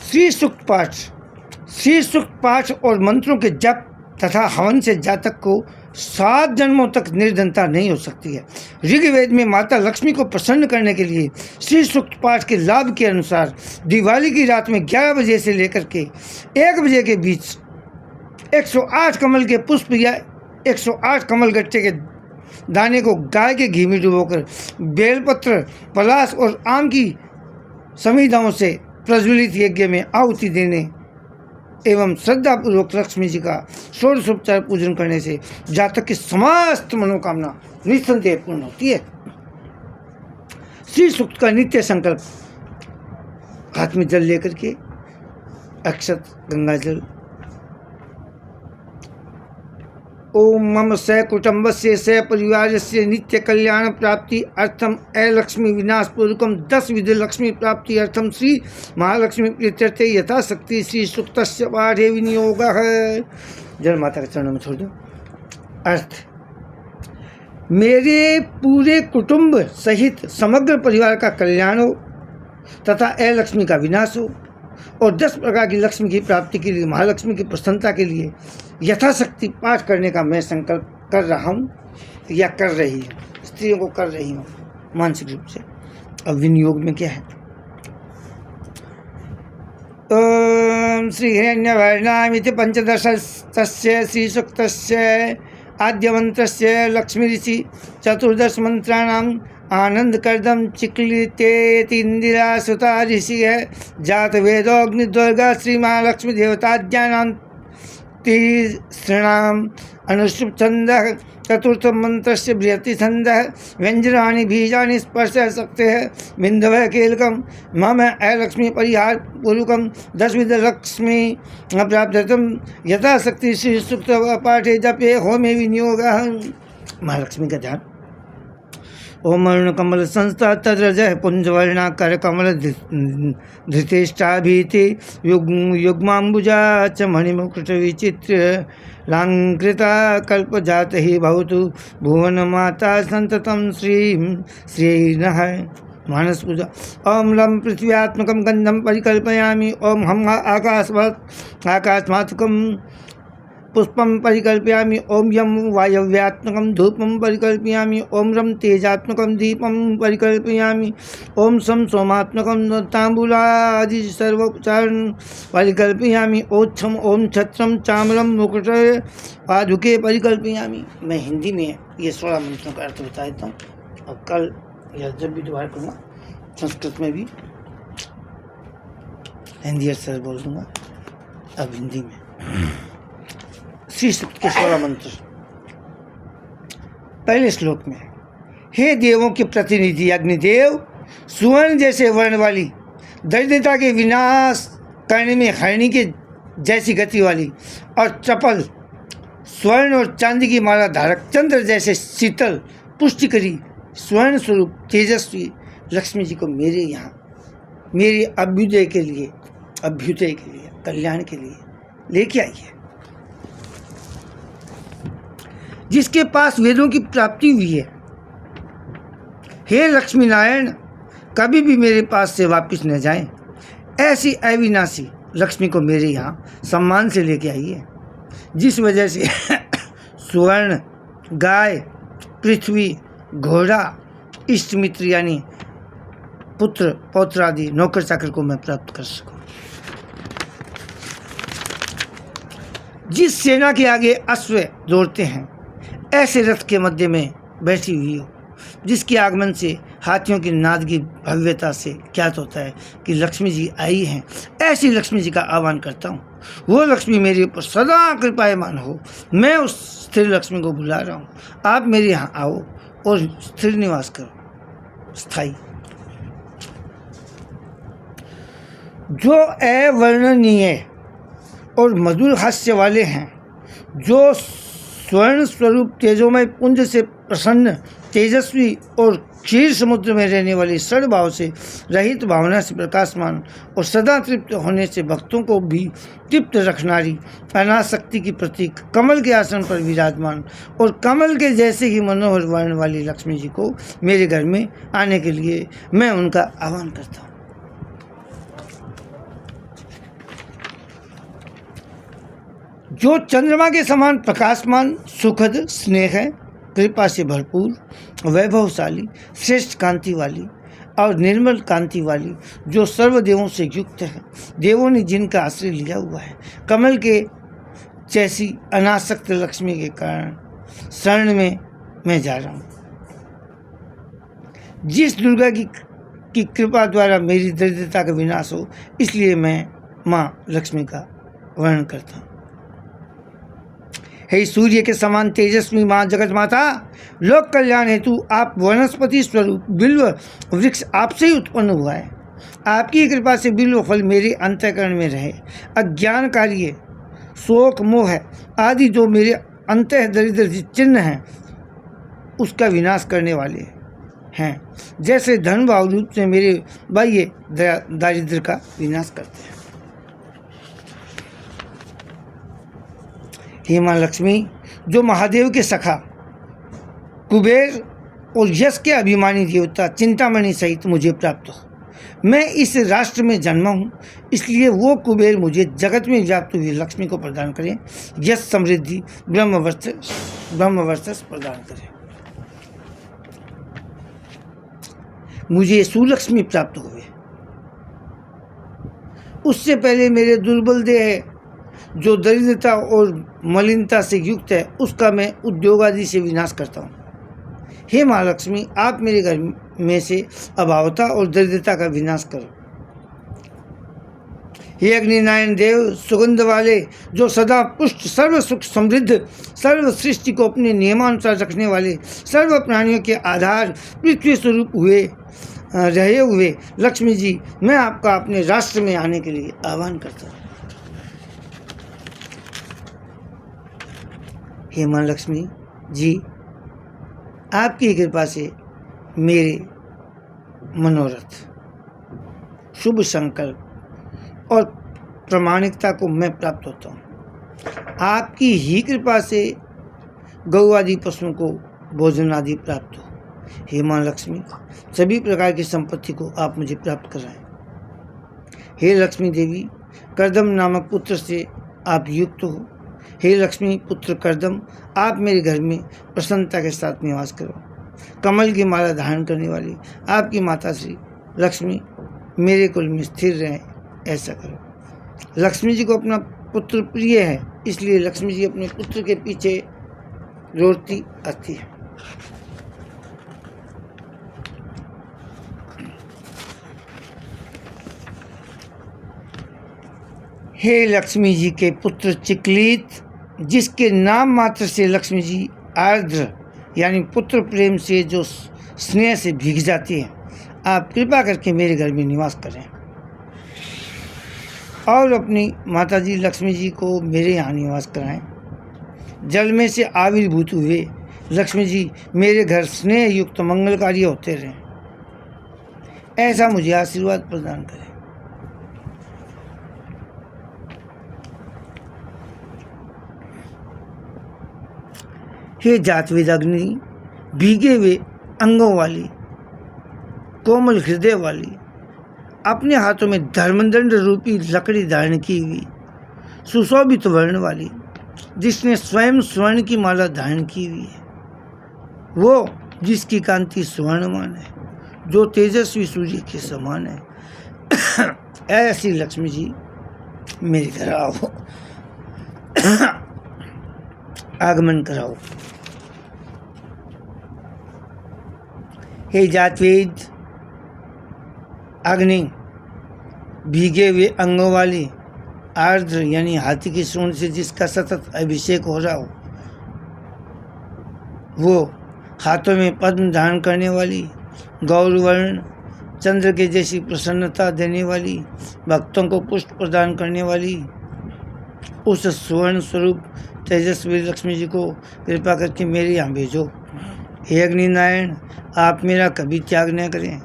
श्री सूक्त पाठ, श्री सूक्त पाठ और मंत्रों के जप तथा हवन से जातक को 7 जन्मों तक निर्धनता नहीं हो सकती है। ऋग्वेद में माता लक्ष्मी को प्रसन्न करने के लिए श्री सूक्त पाठ के लाभ के अनुसार दिवाली की रात में 11 बजे से लेकर के 1 बजे के बीच 108 कमल के पुष्प या 108 कमल गट्टे के दाने को गाय के घी में डुबोकर बेलपत्र, पलाश और आम की समिधाओं से प्रज्वलित यज्ञ में आहुति देने एवं श्रद्धापूर्वक लक्ष्मी जी का षोडशोपचार पूजन करने से जातक की समस्त मनोकामना निस्संदेह पूर्ण होती है। श्री सूक्त का नित्य संकल्प, हाथ में जल लेकर के अक्षत गंगा जल, ओम मम स कुटुंबस्य स परिवारस्य नित्य कल्याण प्राप्ति अर्थम अलक्ष्मी विनाश पूर्वकम 10 विधि लक्ष्मी प्राप्ति अर्थम श्री महालक्ष्मी प्रीत्यर्थे यथाशक्ति श्री सूक्तस्य पाठे विनियोगः। जल माता के चरणों में छोड़ दो। अर्थ, मेरे पूरे कुटुंब सहित समग्र परिवार का कल्याण हो तथा अलक्ष्मी का विनाश हो और 10 प्रकार की लक्ष्मी की प्राप्ति के लिए, महालक्ष्मी की प्रसन्नता के लिए यथाशक्ति पाठ करने का मैं संकल्प कर रहा हूँ या कर रही हूँ, स्त्रियों को कर रही हूँ मानसिक रूप से। अब विनियोग में क्या है? ओम श्री हिरण्यवर्णामिति पंचदशस्य श्री सूक्तस्य आद्य मंत्रस्य लक्ष्मी ऋषि 14 मंत्राणाम आनंद कर्दम चिक्लितेति इंदिरा सुता ऋषि है जात वेदोग्नि दुर्गा श्री महालक्ष्मी देवताज्ञानां तीसृणाम अनुष्टुप छंद चतुर्थ मंत्र से बृहति छंद व्यंजनानि बीजानि स्पर्श सकते हैं बिंदव केलकम मम अलक्ष्मी परिहार पूर्वकम 10 विध लक्ष्मी प्राप्तम यथाशक्ति श्री सूक्त पाठे जपे होमे विनियोग। महालक्ष्मी का ध्यान। ओम अरुण कमल संस्था तद्रज पुंजवर्णाकर कमल धृतेष्टाभीति युग्मांबुजा च मणिमुकुट विचित्र लांकृता कल्पजात ही भवतु भुवन माता संततम श्रीनः। मानस पूजा। ओम लम पृथ्व्यात्मकं गंधम परिकल्पयामि ओम हम आकाशमात्मकं पुष्पं परिकल्पयामि ओम यम वायव्यात्मकं धूपं परिकल्पयामि ओम रम तेजात्मकं दीपं परिकल्पयामि ओम सम सोमात्मकं तांबूलादि सर्वोपचारण परिकल्पयामि ओच्छम ओम छत्रम चामरम मुकुट पादुके परिकल्पयामि। मैं हिंदी में ये 16 मंत्रों का अर्थ बता देता हूँ और कल या जब भी दोबारा करूँगा संस्कृत में भी हिंदी अक्षर बोल दूँगा। अब हिंदी में श्री सूक्त के 16 मंत्र। पहले श्लोक में, हे देवों के प्रतिनिधि अग्निदेव, सुवर्ण जैसे वर्ण वाली, दरिद्रता के विनाश करने में हरणी के जैसी गति वाली और चपल स्वर्ण और चांदी की माला धारक चंद्र जैसे शीतल पुष्टिकरी स्वर्ण स्वरूप तेजस्वी लक्ष्मी जी को मेरे यहाँ मेरे अभ्युदय के लिए कल्याण के लिए लेके आइए। जिसके पास वेदों की प्राप्ति हुई है, हे लक्ष्मी नारायण, कभी भी मेरे पास से वापस न जाएं। ऐसी अविनाशी लक्ष्मी को मेरे यहाँ सम्मान से लेके आइए, जिस वजह से स्वर्ण, गाय, पृथ्वी, घोड़ा, इष्ट मित्र यानी पुत्र पौत्र आदि नौकर चाकर को मैं प्राप्त कर सकूं। जिस सेना के आगे अश्व दौड़ते हैं, ऐसे रथ के मध्य में बैठी हुई हो, जिसके आगमन से हाथियों की नाद की भव्यता से ज्ञात होता है कि लक्ष्मी जी आई हैं, ऐसी लक्ष्मी जी का आह्वान करता हूँ। वो लक्ष्मी मेरे ऊपर सदा कृपायमान हो। मैं उस स्थिर लक्ष्मी को बुला रहा हूँ। आप मेरे यहाँ आओ और स्थिर निवास करो, स्थायी। जो अवर्णनीय और मधुर हास्य वाले हैं, जो स्वर्ण स्वरूप तेजोमय पुंज से प्रसन्न, तेजस्वी और क्षीर समुद्र में रहने वाली सद्भाव से रहित, भावना से प्रकाशमान और सदा तृप्त होने से भक्तों को भी तृप्त रखनारी अनासक्ति की प्रतीक कमल के आसन पर विराजमान और कमल के जैसे ही मनोहर वर्ण वाली लक्ष्मी जी को मेरे घर में आने के लिए मैं उनका आह्वान करता हूँ। जो चंद्रमा के समान प्रकाशमान, सुखद, स्नेह है, कृपा से भरपूर, वैभवशाली, श्रेष्ठ कांति वाली और निर्मल कांति वाली, जो सर्वदेवों से युक्त है, देवों ने जिनका आश्रय लिया हुआ है, कमल के जैसी अनासक्त लक्ष्मी के कारण शरण में मैं जा रहा हूँ। जिस दुर्गा की कृपा द्वारा मेरी दरिद्रता का विनाश हो, इसलिए मैं माँ लक्ष्मी का वर्णन करता हूँ। हे सूर्य के समान तेजस्वी माँ जगत माता, लोक कल्याण हेतु आप वनस्पति स्वरूप बिल्व वृक्ष आपसे ही उत्पन्न हुआ है। आपकी कृपा से बिल्व फल मेरे अंतःकरण में रहे। अज्ञान कार्य, शोक, मोह आदि जो मेरे अंतः दरिद्र चिन्ह हैं, उसका विनाश करने वाले हैं, जैसे धन भाव रूप से मेरे बाह्य दारिद्र का विनाश करते हैं। हे माँ लक्ष्मी, जो महादेव के सखा कुबेर और यश के अभिमानी देवता चिंतामणि सहित मुझे प्राप्त हो। मैं इस राष्ट्र में जन्मा हूँ, इसलिए वो कुबेर मुझे जगत में व्याप्त हुई लक्ष्मी को प्रदान करें, यश, समृद्धि, ब्रह्मवर्चस्व प्रदान करें। मुझे सुलक्ष्मी प्राप्त हुए। उससे पहले मेरे दुर्बल देह जो दरिद्रता और मलिनता से युक्त है, उसका मैं उद्योग आदि से विनाश करता हूँ। हे माँ लक्ष्मी, आप मेरे घर में से अभावता और दरिद्रता का विनाश करो। हे अग्निनारायण देव, सुगंध वाले, जो सदा पुष्ट, सर्व सुख समृद्ध, सर्व सृष्टि को अपने नियमानुसार रखने वाले, सर्व प्राणियों के आधार, पृथ्वी स्वरूप रहे हुए लक्ष्मी जी, मैं आपका अपने राष्ट्र में आने के लिए आह्वान करता हूँ। हे माँ लक्ष्मी जी, आपकी कृपा से मेरे मनोरथ, शुभ संकल्प और प्रामाणिकता को मैं प्राप्त होता हूँ। आपकी ही कृपा से गौ आदि पशुओं को भोजन आदि प्राप्त हो। हे माँ लक्ष्मी, सभी प्रकार की संपत्ति को आप मुझे प्राप्त कराएं। हे लक्ष्मी देवी, करदम नामक पुत्र से आप युक्त हो। हे लक्ष्मी पुत्र करदम, आप मेरे घर में प्रसन्नता के साथ निवास करो। कमल की माला धारण करने वाली आपकी माता श्री लक्ष्मी मेरे कुल में स्थिर रहे, ऐसा करो। लक्ष्मी जी को अपना पुत्र प्रिय है, इसलिए लक्ष्मी जी अपने पुत्र के पीछे दौड़ती आती है। हे लक्ष्मी जी के पुत्र चिकलित, जिसके नाम मात्र से लक्ष्मी जी आर्द्र यानी पुत्र प्रेम से जो स्नेह से भीग जाती है, आप कृपा करके मेरे घर में निवास करें और अपनी माता जी लक्ष्मी जी को मेरे यहाँ निवास कराएं। जल में से आविर्भूत हुए लक्ष्मी जी मेरे घर स्नेह युक्त मंगलकारी होते रहें, ऐसा मुझे आशीर्वाद प्रदान करें। हे जातवेद अग्नि, भीगे हुए अंगों वाली, कोमल हृदय वाली, अपने हाथों में धर्मदंड रूपी लकड़ी धारण की हुई, सुशोभित वर्ण वाली, जिसने स्वयं स्वर्ण की माला धारण की हुई है, वो जिसकी कांति स्वर्णमान है, जो तेजस्वी सूर्य के समान है, ऐसी लक्ष्मी जी मेरे घर आओ, आगमन कराओ। हे जातवेद अग्नि, भीगे हुए अंगों वाली, आर्द्र यानी हाथी की सूंड से जिसका सतत अभिषेक हो रहा हो, वो हाथों में पद्म धारण करने वाली, गौरवर्ण चंद्र के जैसी प्रसन्नता देने वाली, भक्तों को पुष्ट प्रदान करने वाली, उस स्वर्ण स्वरूप तेजस्वी लक्ष्मी जी को कृपा करके मेरे यहाँ भेजो। हे अग्निनारायण, आप मेरा कभी त्याग न करें।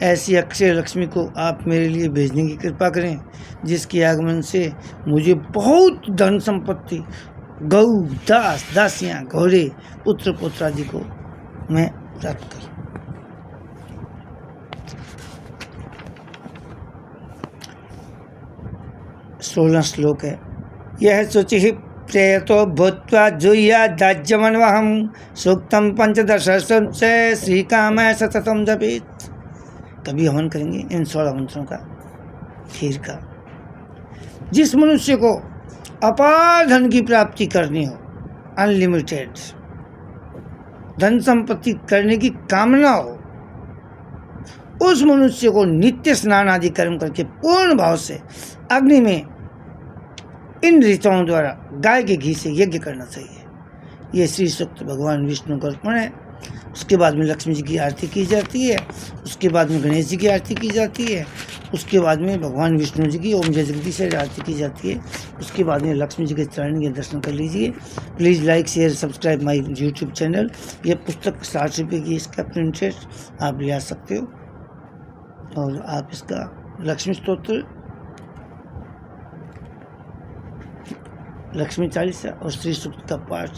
ऐसी अक्षय लक्ष्मी को आप मेरे लिए भेजने की कृपा करें, जिसके आगमन से मुझे बहुत धन संपत्ति, गौ, दास, दासियाँ, घोड़े, पुत्र पुत्रादि को मैं प्राप्त करूँ। सोलह श्लोक है। यह सोचे प्रेतो भूत्वा जुह्यादाज्यमन्वहं सूक्तम पंचदश से श्रीकामाय सततम जपेत। कभी हवन करेंगे इन 16 मंत्रों का, खीर का। जिस मनुष्य को अपार धन की प्राप्ति करनी हो, अनलिमिटेड धन संपत्ति करने की कामना हो, उस मनुष्य को नित्य स्नान आदि कर्म करके पूर्ण भाव से अग्नि में इन ऋतुओं द्वारा गाय के घी से यज्ञ करना चाहिए। ये श्री सूक्त भगवान विष्णु का अर्पण है। उसके बाद में लक्ष्मी जी की आरती की जाती है, उसके बाद में गणेश जी की आरती की जाती है, उसके बाद में भगवान विष्णु जी की ओम जय जगदीश से आरती की जाती है, उसके बाद में लक्ष्मी जी के चरण के दर्शन कर लीजिए। Please like share subscribe my YouTube channel. ये पुस्तक 60 रुपये की, इसका प्रिंटेड आप ले आ सकते हो, और आप इसका लक्ष्मी स्तोत्र, लक्ष्मी चालीसा और श्री सूक्त का पाठ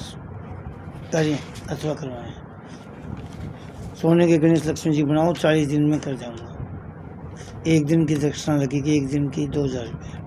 करें अथवा करवाएं। सोने के गणेश लक्ष्मी जी बनाओ, 40 दिन में कर जाऊंगा। 1 दिन की दक्षिणा लगेगी, 1 दिन की 2000 रुपये।